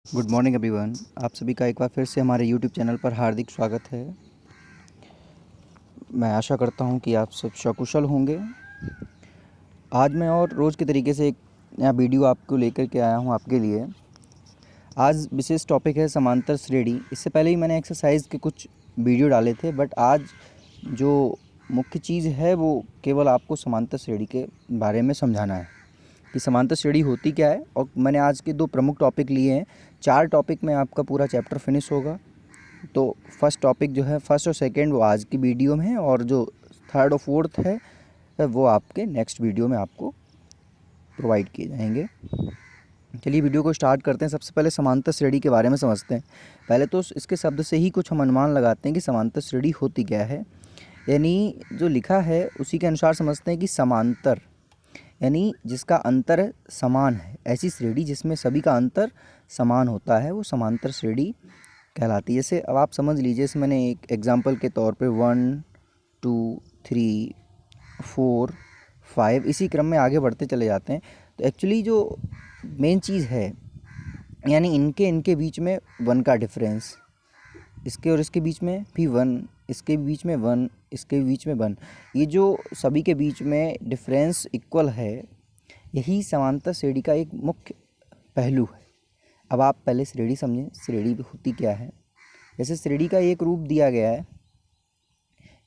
Good morning everyone. आप सभी का एक बार फिर से हमारे यूट्यूब चैनल पर हार्दिक स्वागत है। मैं आशा करता हूं कि आप सब सकुशल होंगे। आज मैं और रोज़ के तरीके से एक नया वीडियो आपको लेकर के आया हूं आपके लिए। आज विशेष टॉपिक है समांतर श्रेणी। इससे पहले ही मैंने एक्सरसाइज के कुछ वीडियो डाले थे, बट आज जो मुख्य चीज़ है वो केवल आपको समांतर श्रेणी के बारे में समझाना है कि समांतर श्रेणी होती क्या है। और मैंने आज के दो प्रमुख टॉपिक लिए हैं। 4 टॉपिक में आपका पूरा चैप्टर फिनिश होगा। तो फर्स्ट टॉपिक जो है, फर्स्ट और सेकंड, वो आज की वीडियो में है, और जो थर्ड और फोर्थ है वो आपके नेक्स्ट वीडियो में आपको प्रोवाइड किए जाएंगे। चलिए वीडियो को स्टार्ट करते हैं। सबसे पहले समांतर श्रेणी के बारे में समझते हैं। पहले तो इसके शब्द से ही कुछ हम अनुमान लगाते हैं कि समांतर श्रेणी होती क्या है। यानी जो लिखा है उसी के अनुसार समझते हैं कि समांतर यानी जिसका अंतर समान है, ऐसी श्रेणी जिसमें सभी का अंतर समान होता है वो समांतर श्रेणी कहलाती है। जैसे अब आप समझ लीजिए, जैसे मैंने एक एग्जांपल के तौर पे 1 2 3 4 5 इसी क्रम में आगे बढ़ते चले जाते हैं। तो एक्चुअली जो मेन चीज़ है, यानी इनके इनके बीच में 1 का डिफरेंस, इसके और इसके बीच में भी 1, इसके बीच में 1, इसके बीच में 1, ये जो सभी के बीच में डिफरेंस इक्वल है, यही समांतर श्रेणी का एक मुख्य पहलू है। अब आप पहले श्रेणी समझें, श्रेणी होती क्या है। जैसे श्रेणी का एक रूप दिया गया है,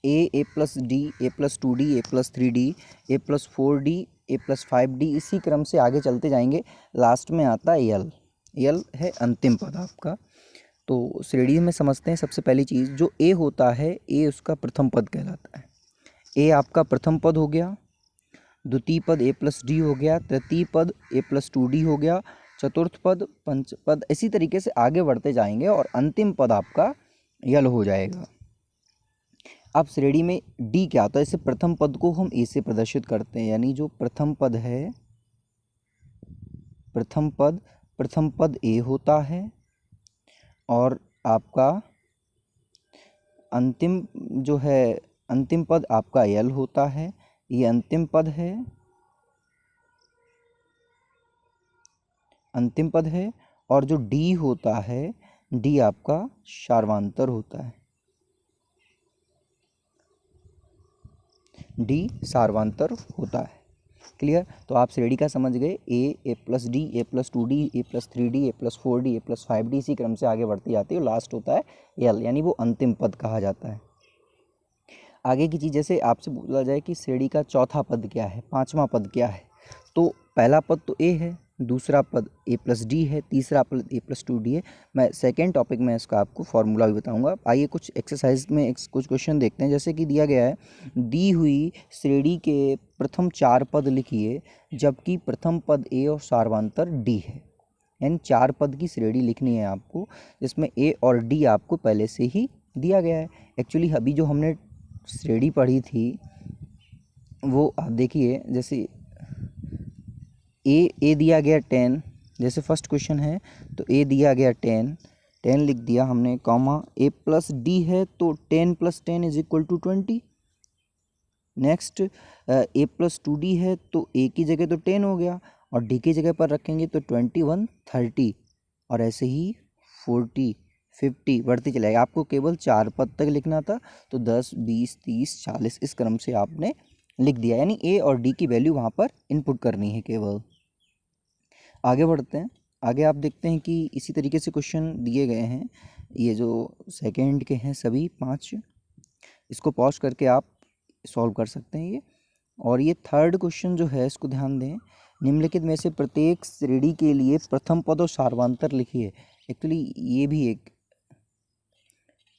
ए प्लस डी, ए प्लस 2d, ए प्लस 3d, ए प्लस 4d, ए प्लस 5d, इसी क्रम से आगे चलते जाएंगे। लास्ट में आता है यल। यल है अंतिम पद आपका। तो श्रेणी में समझते हैं सबसे पहली चीज़, जो ए होता है, ए उसका प्रथम पद कहलाता है। ए आपका प्रथम पद हो गया, द्वितीय पद ए प्लस डी हो गया, तृतीय पद ए प्लस 2d हो गया, चतुर्थ पद, पंच पद, इसी तरीके से आगे बढ़ते जाएंगे और अंतिम पद आपका यल हो जाएगा। अब श्रेणी में डी क्या होता है, जैसे प्रथम पद को हम ए से प्रदर्शित करते हैं, यानी जो प्रथम पद है, प्रथम पद ए होता है, और आपका अंतिम जो है, अंतिम पद आपका यल होता है। ये अंतिम पद है, अंतिम पद है। और जो डी होता है, डी आपका सार्वधातुक होता है। डी सार्वधातुक होता है। क्लियर। तो आप श्रेणी का समझ गए, ए प्लस डी, ए प्लस 2d, ए प्लस 3d, ए प्लस 4d, ए प्लस 5d, इसी क्रम से आगे बढ़ती जाती है और लास्ट होता है यल, यानी वो अंतिम पद कहा जाता है। आगे की चीज़, जैसे आपसे बोला जाए कि श्रेणी का चौथा पद क्या है, पांचवा पद क्या है, तो पहला पद तो ए है, दूसरा पद ए प्लस डी है, तीसरा पद ए प्लस 2d है। मैं सेकेंड टॉपिक में इसका आपको फॉर्मूला भी बताऊंगा। आइए कुछ एक्सरसाइज में कुछ क्वेश्चन देखते हैं। जैसे कि दिया गया है, दी हुई श्रेणी के प्रथम 4 पद लिखिए जबकि प्रथम पद ए और सार्वधातुक डी है। यानी 4 पद की श्रेणी लिखनी है आपको, जिसमें ए और डी आपको पहले से ही दिया गया है। एक्चुअली अभी जो हमने श्रेणी पढ़ी थी वो आप देखिए, जैसे ए दिया गया 10, जैसे फर्स्ट क्वेश्चन है तो ए दिया गया 10 लिख दिया हमने, कॉमा ए प्लस डी है तो 10 plus 10 is equal to 20। Next A plus 2d है तो ए की जगह तो 10 हो गया, और डी की जगह पर रखेंगे तो 21 30, और ऐसे ही 40 50 बढ़ती चलेगा। आपको केवल 4 पद तक लिखना था, तो 10 20 30 40 इस क्रम से आपने लिख दिया, यानी ए और डी की वैल्यू वहाँ पर इनपुट करनी है केवल। आगे बढ़ते हैं। आगे आप देखते हैं कि इसी तरीके से क्वेश्चन दिए गए हैं। ये जो सेकंड के हैं सभी 5, इसको पॉज करके आप सॉल्व कर सकते हैं ये। और ये थर्ड क्वेश्चन जो है, इसको ध्यान दें, निम्नलिखित में से प्रत्येक श्रेणी के लिए प्रथम पद और सार्वधातुक लिखिए। एक्चुअली ये भी एक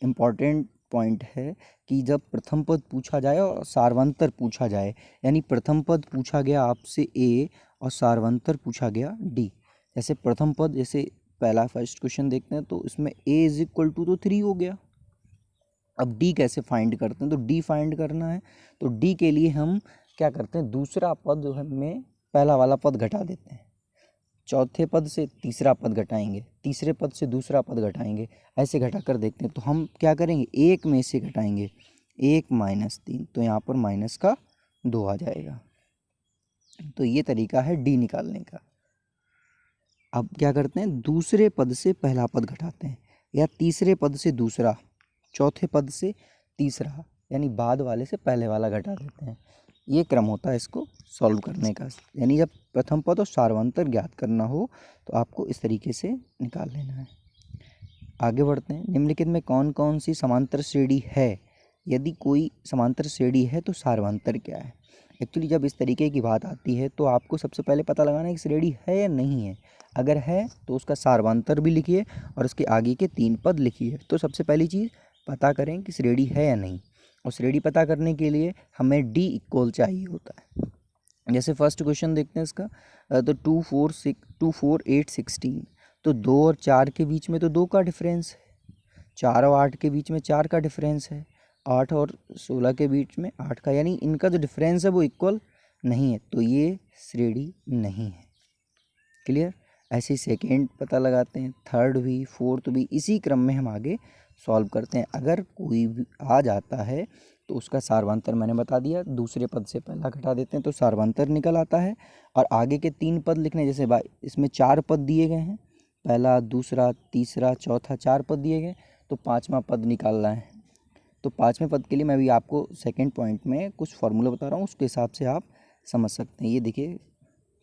इम्पॉर्टेंट पॉइंट है कि जब प्रथम पद पूछा जाए और सार्वधातुक पूछा जाए, यानी प्रथम पद पूछा गया आपसे ए और सार्वधातुक पूछा गया डी। जैसे प्रथम पद, जैसे पहला फर्स्ट क्वेश्चन देखते हैं तो इसमें ए इज इक्वल टू तो 3 हो गया। अब डी कैसे फाइंड करते हैं, तो डी फाइंड करना है तो डी के लिए हम क्या करते हैं, दूसरा पद जो है में पहला वाला पद घटा देते हैं, चौथे पद से तीसरा पद घटाएंगे, तीसरे पद से दूसरा पद घटाएंगे, ऐसे घटा कर देखते हैं। तो हम क्या करेंगे, एक में से घटाएंगे, 1 माइनस 3, तो यहाँ पर माइनस का 2 आ जाएगा। तो ये तरीका है डी निकालने का। अब क्या करते हैं, दूसरे पद से पहला पद घटाते हैं, या तीसरे पद से दूसरा, चौथे पद से तीसरा, यानी बाद वाले से पहले वाला घटा देते हैं। ये क्रम होता है इसको सॉल्व करने का। यानी जब प्रथम पद और सार्वंतर ज्ञात करना हो तो आपको इस तरीके से निकाल लेना है। आगे बढ़ते हैं। निम्नलिखित में कौन कौन सी समांतर श्रेणी है? यदि कोई समांतर श्रेणी है तो सार्वंतर क्या है? एक्चुअली जब इस तरीके की बात आती है तो आपको सबसे पहले पता लगाना है कि श्रेणी है या नहीं है। अगर है तो उसका सार्वंतर भी लिखिए और उसके आगे के 3 पद लिखिए। तो सबसे पहली चीज़ पता करें कि श्रेणी है या नहीं, और श्रेणी पता करने के लिए हमें डी इक्वल चाहिए होता है। जैसे फर्स्ट क्वेश्चन देखते हैं इसका, तो 2 4 8 16, तो 2 और 4 के बीच में तो 2 का डिफरेंस है, 4 और 8 के बीच में 4 का डिफरेंस है, 8 और 16 के बीच में 8 का, यानी इनका जो डिफरेंस है वो इक्वल नहीं है, तो ये श्रेणी नहीं है। क्लियर? ऐसे ही सेकेंड पता लगाते हैं, थर्ड भी, फोर्थ भी, इसी क्रम में हम आगे सॉल्व करते हैं। अगर कोई भी आ जाता है तो उसका सार्वंतर मैंने बता दिया, दूसरे पद से पहला घटा देते हैं तो सार्वंतर निकल आता है। और आगे के 3 पद लिखने, जैसे इसमें 4 पद दिए गए हैं, पहला, दूसरा, तीसरा, चौथा, 4 पद दिए गए, तो 5वां पद निकालना है। तो 5वें पद के लिए मैं भी आपको सेकेंड पॉइंट में कुछ फार्मूला बता रहा हूँ, उसके हिसाब से आप समझ सकते हैं। ये देखिए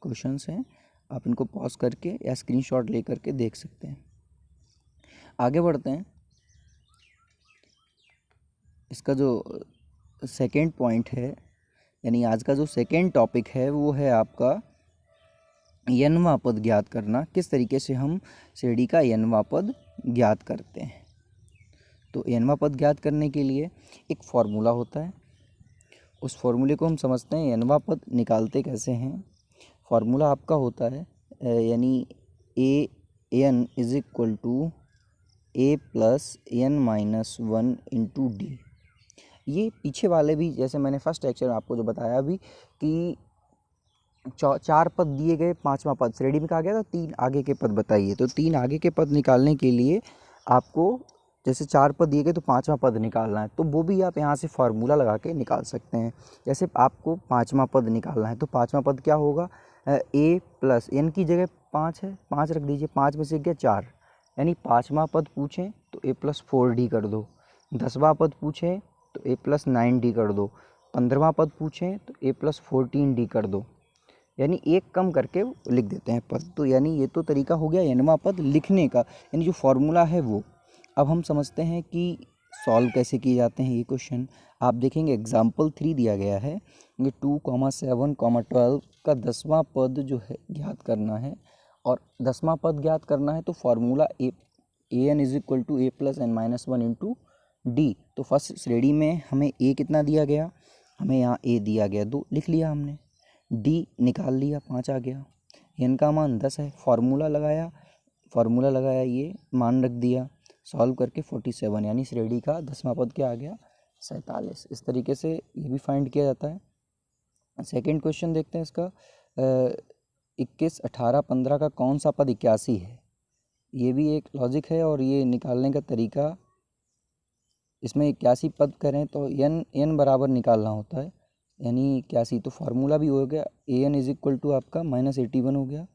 क्वेश्चंस हैं, आप इनको पॉज करके या स्क्रीनशॉट ले करके देख सकते हैं। आगे बढ़ते हैं। इसका जो सेकेंड पॉइंट है, यानी आज का जो सेकेंड टॉपिक है, वो है आपका n वां पद ज्ञात करना। किस तरीके से हम श्रेणी का n वां पद ज्ञात करते हैं। तो n वां पद ज्ञात करने के लिए एक फॉर्मूला होता है, उस फॉर्मूले को हम समझते हैं। n वां पद निकालते कैसे हैं? फॉर्मूला आपका होता है यानी an is equal to a plus n-1 into D. ये पीछे वाले भी, जैसे मैंने फर्स्ट लेक्चर में आपको जो बताया अभी कि 4 पद दिए गए, 5वां पद श्रेणी में कहा गया था 3 आगे के पद बताइए। तो 3 आगे के पद निकालने के लिए आपको, जैसे 4 पद दिए गए तो 5वां पद निकालना है, तो वो भी आप यहाँ से फार्मूला लगा के निकाल सकते हैं। जैसे आपको 5वां पद निकालना है तो 5वां पद क्या होगा, a प्लस n की जगह 5 है, 5 रख दीजिए, 5 में से गया 4, यानी 5वां पद पूछें तो a प्लस 4d कर दो, 10वां पद पूछें तो a प्लस 9d कर दो, 15वां पद पूछें तो a प्लस 14d कर दो, यानी एक कम करके लिख देते हैं पद। तो यानी ये तो तरीका हो गया n वां पद लिखने का, यानी जो फॉर्मूला है वो। अब हम समझते हैं कि सॉल्व कैसे किए जाते हैं ये क्वेश्चन। आप देखेंगे एग्जाम्पल 3 दिया गया है, ये 2, 7, 12 का 10वां पद जो है ज्ञात करना है, और 10वां पद ज्ञात करना है तो formula an is equal to a plus n-1 into D. तो फर्स्ट श्रेणी में हमें a कितना दिया गया, हमें यहाँ a दिया गया 2, लिख लिया हमने, डी निकाल लिया 5 आ गया, n का मान 10 है, फार्मूला लगाया, ये मान रख दिया, सॉल्व करके 47, यानी श्रेणी का 10वां पद क्या आ गया, 47। इस तरीके से ये भी फाइंड किया जाता है। सेकंड क्वेश्चन देखते हैं इसका, 21, 18, 15 का कौन सा पद 81 है? ये भी एक लॉजिक है, और ये निकालने का तरीका, इसमें 81 पद करें तो n बराबर निकालना होता है, यानी 81। तो फार्मूला भी हो गया, an इज इक्वल टू आपका -81 हो गया।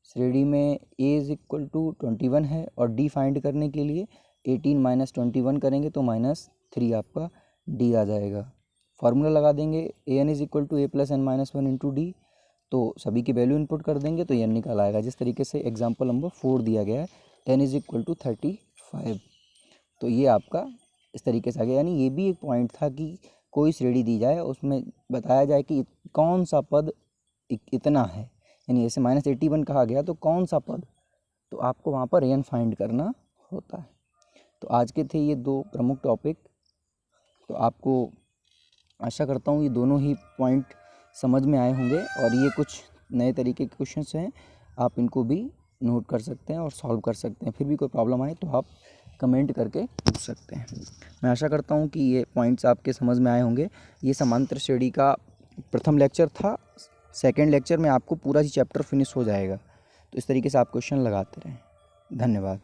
श्रेणी में a इज इक्वल टू 21 है, और d फाइंड करने के लिए 18 - 21 करेंगे तो -3 आपका d आ जाएगा। फार्मूला लगा देंगे, an is equal to a plus n-1 into D, तो सभी की वैल्यू इनपुट कर देंगे तो n निकल आएगा। जिस तरीके से एग्जाम्पल नंबर 4 दिया गया है, n इज इक्वल टू 35। तो ये आपका इस तरीके से आ गया। यानी ये भी एक पॉइंट था कि कोई श्रेणी दी जाए, उसमें बताया जाए कि कौन सा पद इतना है, यानी जैसे -81 कहा गया तो कौन सा पद, तो आपको वहाँ पर n फाइंड करना होता है। तो आज के थे ये 2 प्रमुख टॉपिक। तो आपको आशा करता हूँ ये दोनों ही पॉइंट समझ में आए होंगे, और ये कुछ नए तरीके के क्वेश्चंस हैं, आप इनको भी नोट कर सकते हैं और सॉल्व कर सकते हैं। फिर भी कोई प्रॉब्लम आए तो आप कमेंट करके पूछ सकते हैं। मैं आशा करता हूँ कि ये पॉइंट्स आपके समझ में आए होंगे। ये समांतर श्रेणी का प्रथम लेक्चर था, सेकंड लेक्चर में आपको पूरा ही चैप्टर फिनिश हो जाएगा। तो इस तरीके से आप क्वेश्चन लगाते रहें। धन्यवाद।